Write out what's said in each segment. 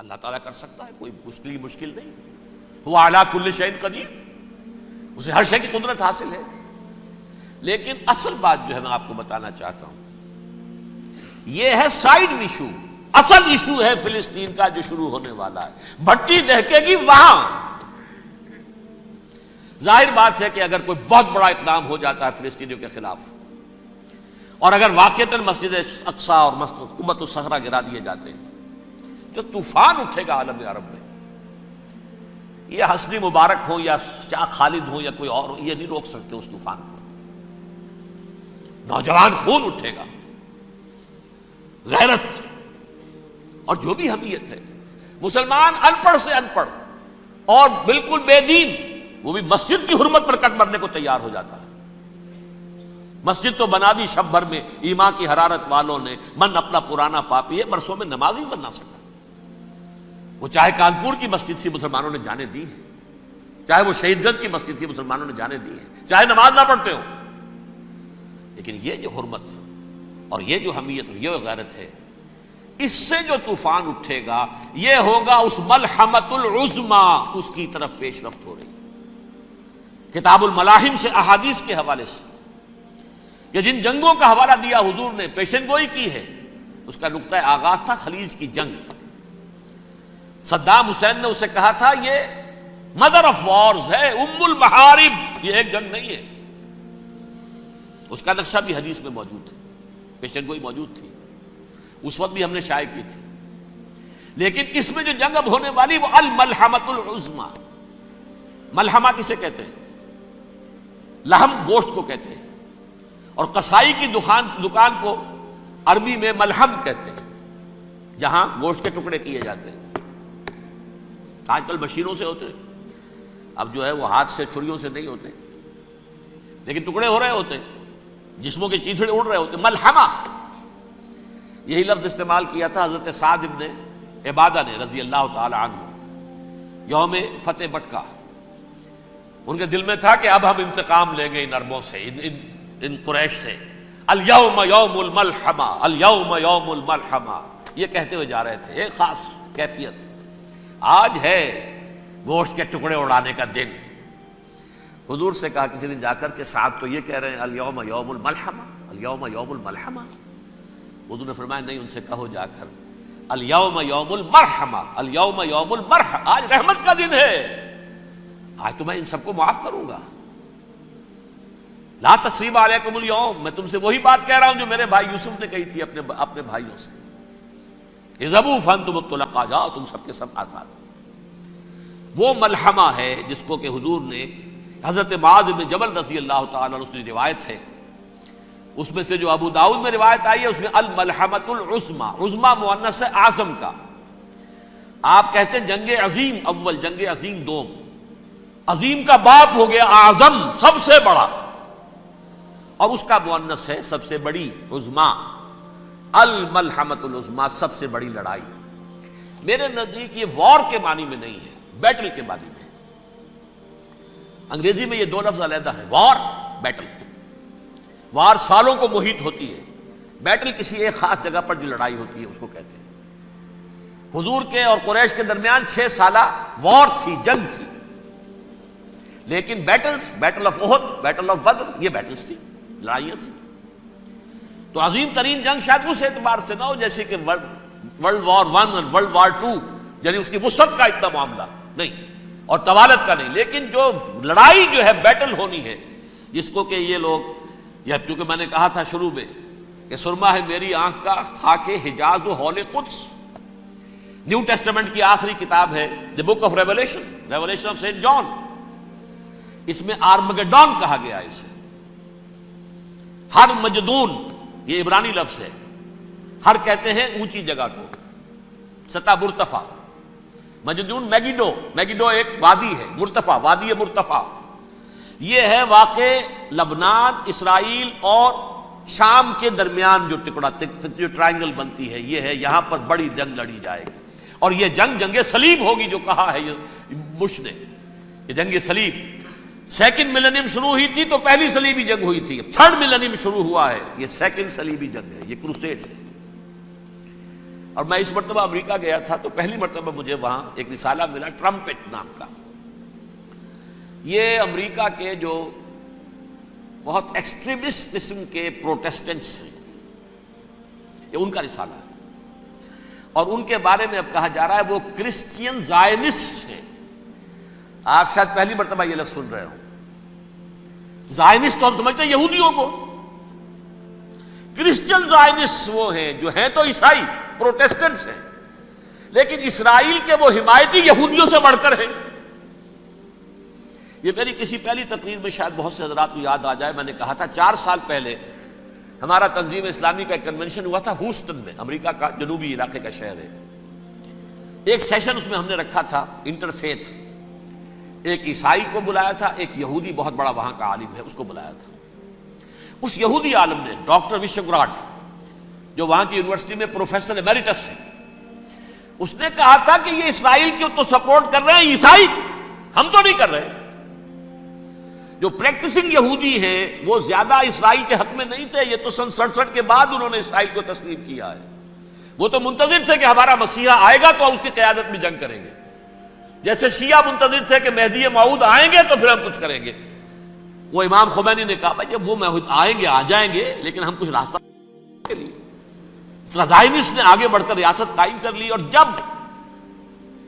اللہ تعالیٰ کر سکتا ہے، کوئی اس کے لیے مشکل نہیں. ہوا علی کل شیء قدیر، اسے ہر شے کی قدرت حاصل ہے. لیکن اصل بات جو ہے میں آپ کو بتانا چاہتا ہوں، یہ ہے سائیڈ ایشو. اصل ایشو ہے فلسطین کا جو شروع ہونے والا ہے. بھٹی دہکے گی وہاں. ظاہر بات ہے کہ اگر کوئی بہت بڑا اقدام ہو جاتا ہے فلسطینیوں کے خلاف، اور اگر واقعتاً مسجد اقصی اور قبۃ الصخرہ گرا دیے جاتے ہیں، جو طوفان اٹھے گا عالم عرب میں، یہ حسنی مبارک ہوں یا شاہ خالد ہوں یا کوئی اور ہو، یہ نہیں روک سکتے اس طوفان کو. نوجوان خون اٹھے گا، غیرت اور جو بھی حمیت ہے. مسلمان ان پڑھ سے ان پڑھ اور بالکل بے دین، وہ بھی مسجد کی حرمت پر کٹ مرنے کو تیار ہو جاتا ہے. مسجد تو بنا دی شب بھر میں ایمان کی حرارت والوں نے، من اپنا پرانا پاپی ہے، برسوں میں نماز ہی بن نہ سکا. وہ چاہے کانپور کی مسجد سے مسلمانوں نے جانے دی ہیں، چاہے وہ شہید گنج کی مسجد کی مسلمانوں نے جانے دی ہیں، چاہے نماز نہ پڑھتے ہو. لیکن یہ جو حرمت اور یہ جو حمیت اور یہ غیرت ہے، اس سے جو طوفان اٹھے گا یہ ہوگا اس ملحمۃ العظما، اس کی طرف پیش رفت ہو رہی. کتاب الملاحم سے احادیث کے حوالے سے کہ جن جنگوں کا حوالہ دیا حضور نے، پیشن گوئی کی ہے، اس کا نقطہ آغاز تھا خلیج کی جنگ. صدام حسین نے اسے کہا تھا یہ مدر آف وارز ہے، ام المحارب، یہ ایک جنگ نہیں ہے. اس کا نقشہ بھی حدیث میں موجود ہے، پیشن گوئی موجود تھی، اس وقت بھی ہم نے شائع کی تھی. لیکن اس میں جو جنگ اب ہونے والی وہ الملحمۃ العظما. ملحمہ کسے کہتے ہیں؟ لحم گوشت کو کہتے ہیں، اور قصائی کی دکان کو عربی میں ملحم کہتے ہیں، جہاں گوشت کے ٹکڑے کیے جاتے ہیں. آج کل مشینوں سے ہوتے ہیں، اب جو ہے وہ ہاتھ سے چھریوں سے نہیں ہوتے، لیکن ٹکڑے ہو رہے ہوتے ہیں، جسموں کے چیتھڑے اڑ رہے ہوتے ہیں. ملحمہ، یہی لفظ استعمال کیا تھا حضرت سعد ابن عبادہ نے رضی اللہ تعالی عنہ یوم فتح مکہ. ان کے دل میں تھا کہ اب ہم انتقام لیں گے ان عربوں سے، ان قریش سے. الیوم یوم الملحمہ، الیوم یوم الملحمہ، یہ کہتے ہوئے جا رہے تھے. ایک خاص کیفیت، آج ہے گوشت کے ٹکڑے اڑانے کا دن. حضور سے کہا کسی دن جا کر کے سعد تو یہ کہہ رہے ہیں الیوم یوم الملحمہ، الیوم یوم الملحمہ. حضور نے فرمایا نہیں، ان سے کہو جا کر الیوم یوم المرحمہ، الیوم یوم المرحمہ، آج رحمت کا دن ہے، آج تو میں ان سب کو معاف کروں گا. لا تثریب علیکم اليوم، میں تم سے وہی بات کہہ رہا ہوں جو میرے بھائی یوسف نے کہی تھی اپنے بھائیوں سے. اذهبوا فانتم الطلقاء، جاؤ تم سب کے سب آزاد. وہ ملحمہ ہے جس کو کہ حضور نے حضرت معاذ بن جبل رضی اللہ تعالیٰ عنہ، اس کی روایت ہے، اس میں سے جو ابو داؤد میں روایت آئی ہے اس میں الملحمۃ العظما، عظما مؤنث ہے اعظم کا. آپ کہتے ہیں جنگ عظیم اول، جنگ عظیم دوم. عظیم کا باپ ہو گیا اعظم، سب سے بڑا، اور اس کا مؤنث ہے سب سے بڑی، عظما. الملحمۃ العظما، سب سے بڑی لڑائی. میرے نزدیک یہ وار کے معنی میں نہیں ہے، بیٹل کے معنی میں. انگریزی میں یہ دو لفظ علیحدہ ہیں، وار، بیٹل. وار سالوں کو محیط ہوتی ہے، بیٹل کسی ایک خاص جگہ پر جو لڑائی ہوتی ہے اس کو کہتے ہیں. حضور کے اور قریش کے درمیان 6 سالہ وار تھی، جنگ تھی. لیکن battles, battle of Uhud, battle of Badr, یہ بیٹلز تھی، لڑائیاں تھیں. تو عظیم ترین جنگ شاید اس اعتبار سے نہ ہو جیسے کہ ورلڈ وار 1 اور ورلڈ وار 2، یعنی اس کی وسعت کا اتنا معاملہ نہیں اور طوالت کا نہیں. لیکن جو لڑائی جو ہے بیٹل ہونی ہے، جس کو کہ یہ لوگ، یا چونکہ میں نے کہا تھا شروع میں کہ سرما ہے میری آنکھ کا خاک حجاز و حول قدس. نیو ٹیسٹمنٹ کی آخری کتاب ہے the book of revelation, revelation of saint John. اس میں آرمگڈون کہا گیا ہے اسے. ہر مجدون، یہ عبرانی لفظ ہے. ہر کہتے ہیں اونچی جگہ کو، سطح مرتفع. مجدون میگیڈو، میگیڈو ایک وادی ہے، مرتفع، وادی مرتفع. یہ ہے واقع لبنان، اسرائیل اور شام کے درمیان جو ٹکڑا، جو ٹرائنگل بنتی ہے، یہ ہے. یہاں پر بڑی جنگ لڑی جائے گی، اور یہ جنگ صلیب ہوگی جو کہا ہے بش نے، یہ جنگ صلیب. 2nd ملینیم شروع ہوئی تھی تو پہلی صلیبی جنگ ہوئی تھی. 3rd ملینیم شروع ہوا ہے، یہ 2nd صلیبی جنگ ہے، یہ کروسیڈ ہے. اور میں اس مرتبہ امریکہ گیا تھا تو پہلی مرتبہ مجھے وہاں ایک رسالہ ملا ٹرمپٹ نام کا. یہ امریکہ کے جو بہت ایکسٹریمسٹ قسم کے پروٹیسٹنٹس ہیں، یہ ان کا رسالہ ہے، اور ان کے بارے میں اب کہا جا رہا ہے وہ کرسچین زائنسٹ ہیں. آپ شاید پہلی مرتبہ یہ لفظ سن رہے ہوں. زائنسٹ تو ہم سمجھتے ہیں یہودیوں کو، کرسچین زائنسٹ وہ ہیں جو ہیں تو عیسائی پروٹیسٹنٹس ہیں، لیکن اسرائیل کے وہ حمایتی یہودیوں سے بڑھ کر ہیں. یہ میری کسی پہلی تقریر میں شاید بہت سے حضرات کو یاد آ جائے، میں نے کہا تھا 4 سال پہلے ہمارا تنظیم اسلامی کا ایک کنونشن ہوا تھا ہوسٹن میں، امریکہ کا جنوبی علاقے کا شہر ہے. ایک سیشن اس میں ہم نے رکھا تھا انٹرفیتھ، ایک عیسائی کو بلایا تھا، ایک یہودی بہت بڑا وہاں کا عالم ہے اس کو بلایا تھا. اس یہودی عالم نے ڈاکٹر وشوگراڈ، جو وہاں کی یونیورسٹی میں پروفیسر ایمیریٹس ہے، اس نے کہا تھا کہ یہ اسرائیل کو تو سپورٹ کر رہے ہیں عیسائی، ہم تو نہیں کر رہے. جو پریکٹسنگ یہودی ہیں وہ زیادہ اسرائیل کے حق میں نہیں تھے، یہ تو سن 67 کے بعد انہوں نے اسرائیل کو تسلیم کیا ہے. وہ تو منتظر تھے کہ ہمارا مسیحا آئے گا تو اس کی قیادت میں جنگ کریں گے، جیسے شیعہ منتظر تھے کہ مہدی موعود آئیں گے تو پھر ہم کچھ کریں گے. وہ امام خمینی نے کہا بھائی جب وہ آئیں گے آ جائیں گے، لیکن ہم کچھ راستہ کے لیے. زائنسٹ نے آگے بڑھ کر ریاست قائم کر لی، اور جب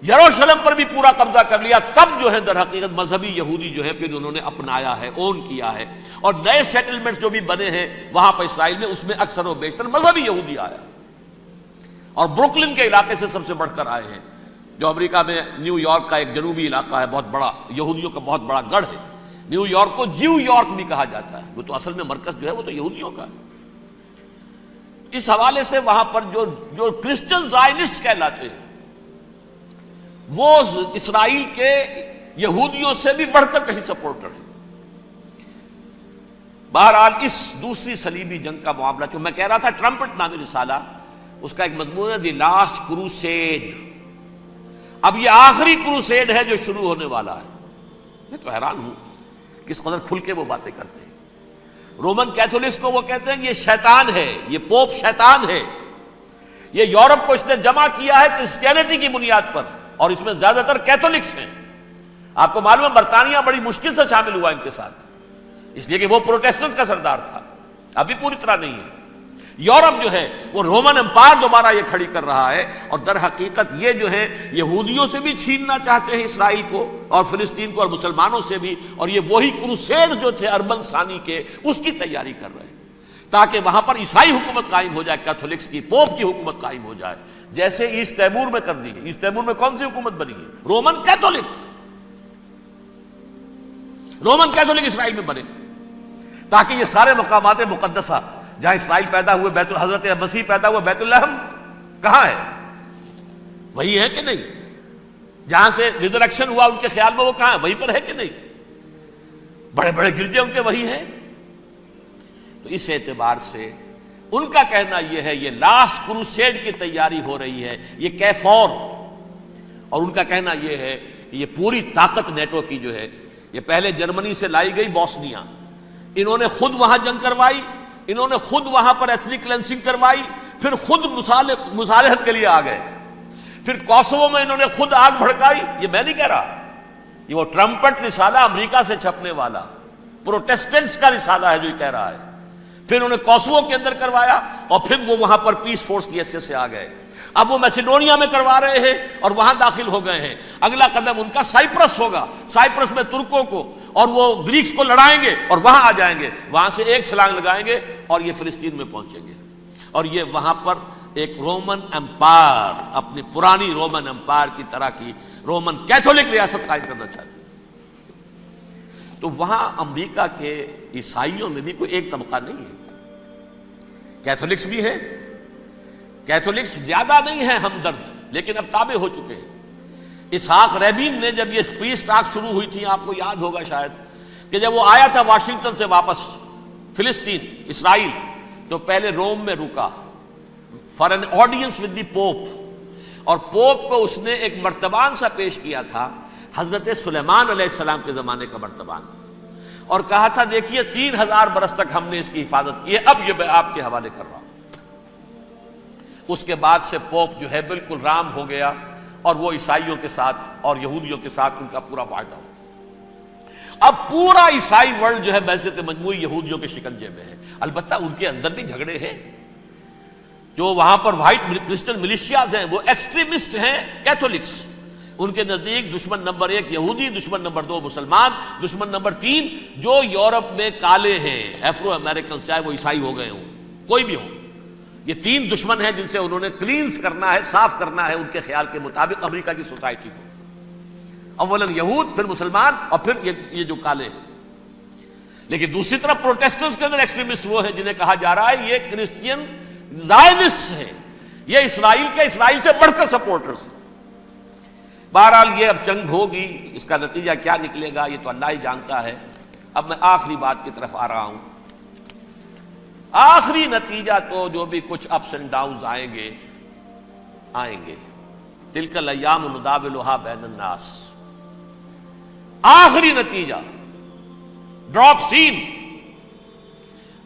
یروشلم پر بھی پورا قبضہ کر لیا تب جو ہے در حقیقت مذہبی یہودی جو ہے پھر انہوں نے اپنایا ہے، اون کیا ہے، اور نئے سیٹلمنٹس جو بھی بنے ہیں وہاں پر اسرائیل میں اس میں اکثر و بیشتر مذہبی یہودی آیا، اور بروکلن کے علاقے سے سب سے بڑھ کر آئے ہیں، جو امریکہ میں نیو یارک کا ایک جنوبی علاقہ ہے، بہت بڑا یہودیوں کا بہت بڑا گڑھ ہے. نیو یارک کو جیو یارک بھی کہا جاتا ہے، وہ تو اصل میں مرکز جو ہے وہ تو یہودیوں کا ہے. اس حوالے سے وہاں پر جو کرسچن زائنسٹ کہلاتے ہیں وہ اسرائیل کے یہودیوں سے بھی بڑھ کر کہیں سپورٹر ہیں. بہرحال اس دوسری صلیبی جنگ کا معاملہ جو میں کہہ رہا تھا، ٹرمپٹ نامی رسالہ، اس کا ایک مضمون ہے دی لاسٹ کروسیڈ. اب یہ آخری کروسیڈ ہے جو شروع ہونے والا ہے. میں تو حیران ہوں کس قدر کھل کے وہ باتیں کرتے ہیں. رومن کیتھولکس کو وہ کہتے ہیں کہ یہ شیطان ہے، یہ پوپ شیطان ہے، یہ یورپ کو اس نے جمع کیا ہے کرسچینٹی کی بنیاد پر، اور اس میں زیادہ تر کیتھولکس ہیں. آپ کو معلوم ہے برطانیہ بڑی مشکل سے شامل ہوا ان کے ساتھ، اس لیے کہ وہ پروٹیسٹنٹ کا سردار تھا، ابھی پوری طرح نہیں ہے. یورپ جو ہے وہ رومن امپائر دوبارہ یہ کھڑی کر رہا ہے، اور در حقیقت یہ جو ہے یہودیوں سے بھی چھیننا چاہتے ہیں اسرائیل کو اور فلسطین کو، اور مسلمانوں سے بھی، اور یہ وہی کروسیڈ جو تھے اربن ثانی کے اس کی تیاری کر رہے ہیں تاکہ وہاں پر عیسائی حکومت قائم ہو جائے، کیتھولکس کی، پوپ کی حکومت قائم ہو جائے، جیسے ایسٹ تیمور میں کر دی ہے. ایسٹ تیمور میں کون سی حکومت بنی ہے؟ Roman Catholic. رومن کیتھولک اسرائیل میں بنے تاکہ یہ سارے مقامات مقدسہ جہاں اسرائیل پیدا ہوئے، حضرت مسیح پیدا ہوئے، بیت الحم کہاں ہے؟ وہی ہے کہ نہیں؟ جہاں سے ریزریکشن ہوا ان کے خیال میں وہ کہاں ہے؟ وہیں پر ہے کہ نہیں؟ بڑے بڑے گرجے ان کے وہی ہیں. تو اس اعتبار سے ان کا کہنا یہ ہے یہ لاسٹ کروسیڈ کی تیاری ہو رہی ہے، یہ کیفور. اور ان کا کہنا یہ ہے کہ یہ پوری طاقت نیٹو کی جو ہے، یہ پہلے جرمنی سے لائی گئی بوسنیا، انہوں نے خود وہاں جنگ کروائی، انہوں نے خود وہاں پر ایتھنک کلینسنگ کروائی، پھر خود مصالحت کے لیے آ گئے، پھر کوسوو میں انہوں نے خود آگ بھڑکائی. یہ میں نہیں کہہ رہا، یہ وہ ٹرمپٹ رسالہ امریکہ سے چھپنے والا پروٹیسٹنٹس کا رسالہ ہے جو یہ کہہ رہا ہے. پھر انہوں نے کوسوو کے اندر کروایا، اور پھر وہ وہاں پر پیس فورس کی حیثیت سے آ گئے. اب وہ میسیڈونیا میں کروا رہے ہیں اور وہاں داخل ہو گئے ہیں. اگلا قدم ان کا سائپرس ہوگا، سائپرس میں ترکوں کو اور وہ گریکس کو لڑائیں گے اور وہاں آ جائیں گے، وہاں سے ایک چھلانگ لگائیں گے اور یہ فلسطین میں پہنچیں گے، اور یہ وہاں پر ایک رومن امپائر، اپنی پرانی رومن امپائر کی طرح کی رومن کیتھولک ریاست قائم کرنا چاہتے ہیں. تو وہاں امریکہ کے عیسائیوں میں بھی کوئی ایک طبقہ نہیں ہے، کیتھولکس بھی ہے. کیتھولکس زیادہ نہیں ہے ہمدرد، لیکن اب تابع ہو چکے ہیں. اسحاق ریبین نے جب یہ پیس ٹاک شروع ہوئی تھی، آپ کو یاد ہوگا شاید کہ جب وہ آیا تھا واشنگٹن سے واپس فلسطین اسرائیل، تو پہلے روم میں رکا for an audience with the pope, اور پوپ کو اس نے ایک مرتبان سا پیش کیا تھا، حضرت سلیمان علیہ السلام کے زمانے کا مرتبان، اور کہا تھا دیکھیے 3000 برس تک ہم نے اس کی حفاظت کی ہے، اب یہ میں آپ کے حوالے کر رہا ہوں. اس کے بعد سے پوپ جو ہے بالکل رام ہو گیا، اور وہ عیسائیوں کے ساتھ اور یہودیوں کے ساتھ ان کا پورا معاہدہ ہو۔ اب پورا عیسائی ورلڈ جو ہے بعثت مجموعی یہودیوں کے شکنجے میں ہے۔ البتہ ان کے اندر بھی جھگڑے ہیں، جو وہاں پر وائٹ کرسچن ملیشیاز ہیں وہ ایکسٹریمسٹ ہیں کیتھولکس، ان کے نزدیک دشمن نمبر 1 یہودی، دشمن نمبر 2 مسلمان، دشمن نمبر 3 جو یورپ میں کالے ہیں، ایفرو امریکن، چاہے وہ عیسائی ہو گئے ہوں، کوئی بھی ہو۔ یہ 3 دشمن ہیں جن سے انہوں نے کلینز کرنا ہے، صاف کرنا ہے ان کے خیال کے مطابق امریکہ کی سوسائٹی کو۔ اولا یہود، پھر مسلمان، اور پھر یہ جو کالے ہیں۔ لیکن دوسری طرف پروٹیسٹنٹس کے اندر ایکسٹریمسٹ وہ ہیں جنہیں کہا جا رہا ہے یہ کرسچین زائنسٹ ہیں، یہ اسرائیل کے، اسرائیل سے بڑھ کر سپورٹرز ہیں۔ بہرحال یہ اب جنگ ہوگی، اس کا نتیجہ کیا نکلے گا یہ تو اللہ ہی جانتا ہے۔ اب میں آخری بات کی طرف آ رہا ہوں۔ آخری نتیجہ تو جو بھی کچھ اپس اینڈ ڈاؤنز آئیں گے، تلک الایام نداولھا بین الناس، آخری نتیجہ ڈراپ سین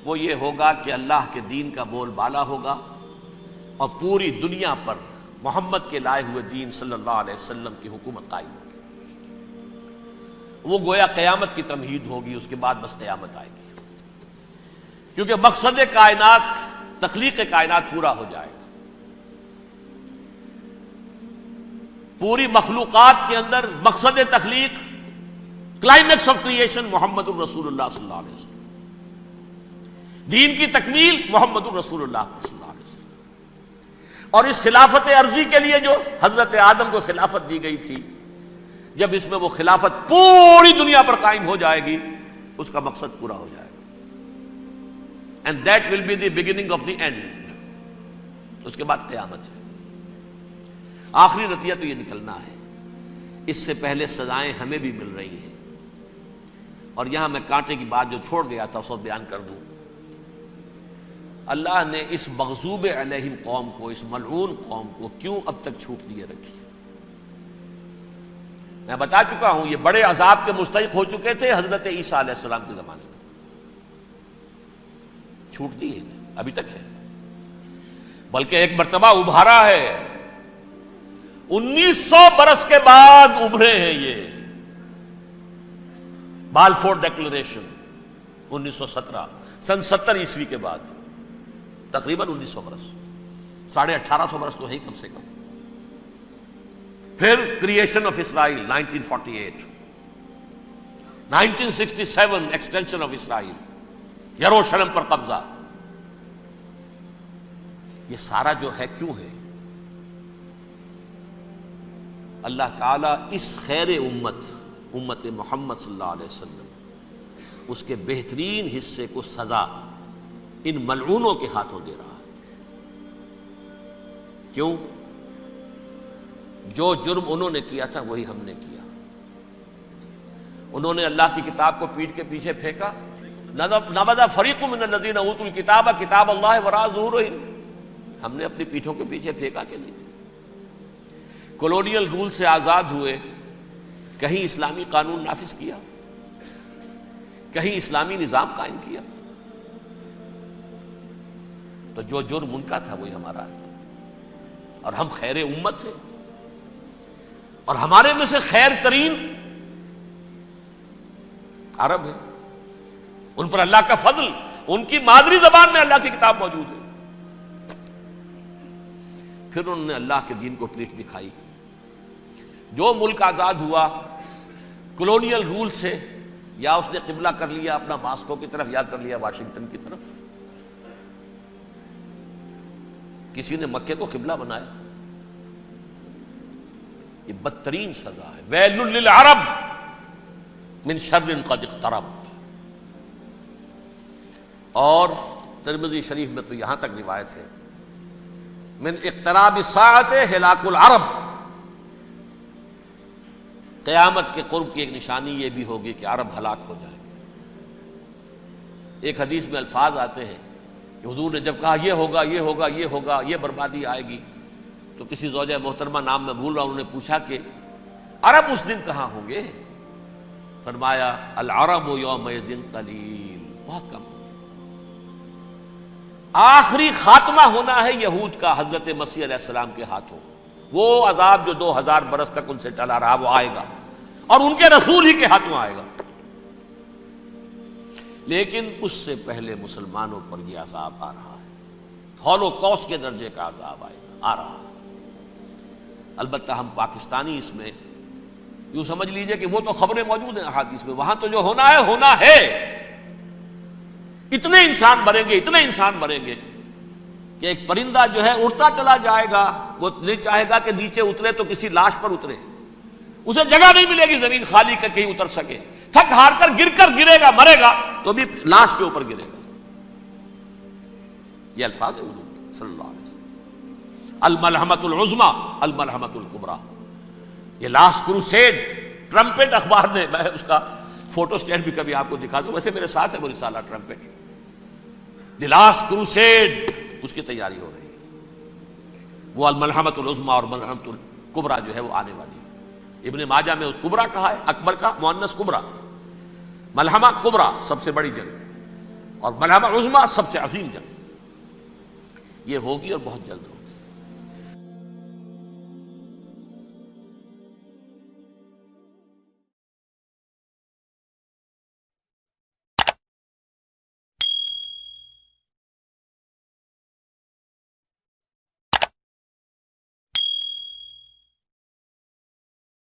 وہ یہ ہوگا کہ اللہ کے دین کا بول بالا ہوگا، اور پوری دنیا پر محمد کے لائے ہوئے دین صلی اللہ علیہ وسلم کی حکومت قائم ہوگی۔ وہ گویا قیامت کی تمہید ہوگی، اس کے بعد بس قیامت آئے گی، کیونکہ مقصد کائنات، تخلیق کائنات پورا ہو جائے گا۔ پوری مخلوقات کے اندر مقصد تخلیق، کلائمیکس آف کریشن محمد الرسول اللہ صلی اللہ علیہ وسلم، دین کی تکمیل محمد الرسول اللہ صلی اللہ علیہ وسلم۔ اور اس خلافت عرضی کے لیے جو حضرت آدم کو خلافت دی گئی تھی، جب اس میں وہ خلافت پوری دنیا پر قائم ہو جائے گی، اس کا مقصد پورا ہو جائے گا۔ And that will be the beginning of the end۔ اس کے بعد قیامت ہے۔ آخری نتیجہ تو یہ نکلنا ہے۔ اس سے پہلے سزائیں ہمیں بھی مل رہی ہیں، اور یہاں میں کانٹے کی بات جو چھوڑ گیا تھا اس کو بیان کر دوں۔ اللہ نے اس مغضوب علیہم قوم کو، اس ملعون قوم کو کیوں اب تک چھوٹ دیے رکھی؟ میں بتا چکا ہوں یہ بڑے عذاب کے مستحق ہو چکے تھے حضرت عیسیٰ علیہ السلام کے زمانے میں، چھوٹ دی ہے، ابھی تک ہے، بلکہ ایک مرتبہ ابھارا ہے۔ 1900 برس کے بعد ابھرے ہیں یہ، بالفور ڈیکلریشن 1917، سن 70 عیسوی کے بعد، تقریباً 1900 برس، 1850 برس تو ہے کم سے کم۔ پھر creation of Israel 1948، 1967 extension of Israel, یروشلم پر قبضہ۔ یہ سارا جو ہے کیوں ہے؟ اللہ تعالیٰ اس خیر امت محمد صلی اللہ علیہ وسلم، اس کے بہترین حصے کو سزا ان ملعونوں کے ہاتھوں دے رہا ہے۔ کیوں؟ جو جرم انہوں نے کیا تھا وہی ہم نے کیا۔ انہوں نے اللہ کی کتاب کو پیٹھ کے پیچھے پھینکا، نبذ فریق من الذین اوتوا الکتاب کتاب اللہ وراء ظہورہم، ہم نے اپنی پیٹھوں کے پیچھے پھینکا کہ نہیں؟ کولونیل رول سے آزاد ہوئے، کہیں اسلامی قانون نافذ کیا، کہیں اسلامی نظام قائم کیا؟ تو جو جرم ان کا تھا وہی ہمارا ہے، اور ہم خیر امت ہیں، اور ہمارے میں سے خیر ترین عرب ہیں، ان پر اللہ کا فضل، ان کی مادری زبان میں اللہ کی کتاب موجود ہے۔ پھر انہوں نے اللہ کے دین کو پیٹھ دکھائی۔ جو ملک آزاد ہوا کولونیل رول سے، یا اس نے قبلہ کر لیا اپنا ماسکو کی طرف، یا کر لیا واشنگٹن کی طرف، کسی نے مکے کو قبلہ بنایا، یہ بدترین سزا ہے۔ ویل للعرب من شر قد اقترب۔ اور ترمذی شریف میں تو یہاں تک روایت ہے، من اقتراب الساعۃ ہلاک العرب، قیامت کے قرب کی ایک نشانی یہ بھی ہوگی کہ عرب ہلاک ہو جائے گے۔ ایک حدیث میں الفاظ آتے ہیں کہ حضور نے جب کہا یہ ہوگا یہ ہوگا یہ ہوگا، یہ بربادی آئے گی، تو کسی زوجہ محترمہ نام میں بھول رہا ہوں، انہوں نے پوچھا کہ عرب اس دن کہاں ہوں گے؟ فرمایا العرب یومئذ قلیل، بہت کم۔ آخری خاتمہ ہونا ہے یہود کا حضرت مسیح علیہ السلام کے ہاتھوں. وہ عذاب جو 2000 برس تک ان سے ٹلا رہا وہ آئے گا اور ان کے رسول ہی کے ہاتھوں آئے گا. لیکن اس سے پہلے مسلمانوں پر یہ عذاب آ رہا ہے، ہولوکاسٹ کے درجے کا عذاب آ رہا ہے. البتہ ہم پاکستانی اس میں یوں سمجھ لیجئے کہ وہ تو خبریں موجود ہیں احادیث میں، وہاں تو جو ہونا ہے ہونا ہے. اتنے انسان مریں گے کہ ایک پرندہ جو ہے اڑتا چلا جائے گا، وہ نہیں چاہے گا کہ نیچے اترے تو کسی لاش پر اترے، اسے جگہ نہیں ملے گی زمین خالی کر کہیں اتر سکے، تھک ہار کر گرے گا، مرے گا تو بھی لاش کے اوپر گرے گا. یہ الفاظ ہیں حضور کے صلی اللہ علیہ وسلم. الملحمۃ العظمیٰ الملحمۃ الکبریٰ، یہ لاسٹ کروسیڈ. ٹرمپٹ اخبار نے، میں اس کا فوٹو سٹیٹ بھی کبھی آپ کو دکھا دوں، ویسے میرے ساتھ ہے وہ رسالہ ٹرمپٹ. دی لاسٹ کروسیڈ، اس کی تیاری ہو رہی ہے. وہ الملحمۃ العظمیٰ اور ملحمۃ الکبریٰ جو ہے وہ آنے والی ہے. ابن ماجہ میں کبریٰ کہا ہے، اکبر کا مؤنث کبریٰ. ملحمہ کبریٰ سب سے بڑی جنگ اور ملحمہ عظمیٰ سب سے عظیم جنگ. یہ ہوگی اور بہت جلد ہوگی.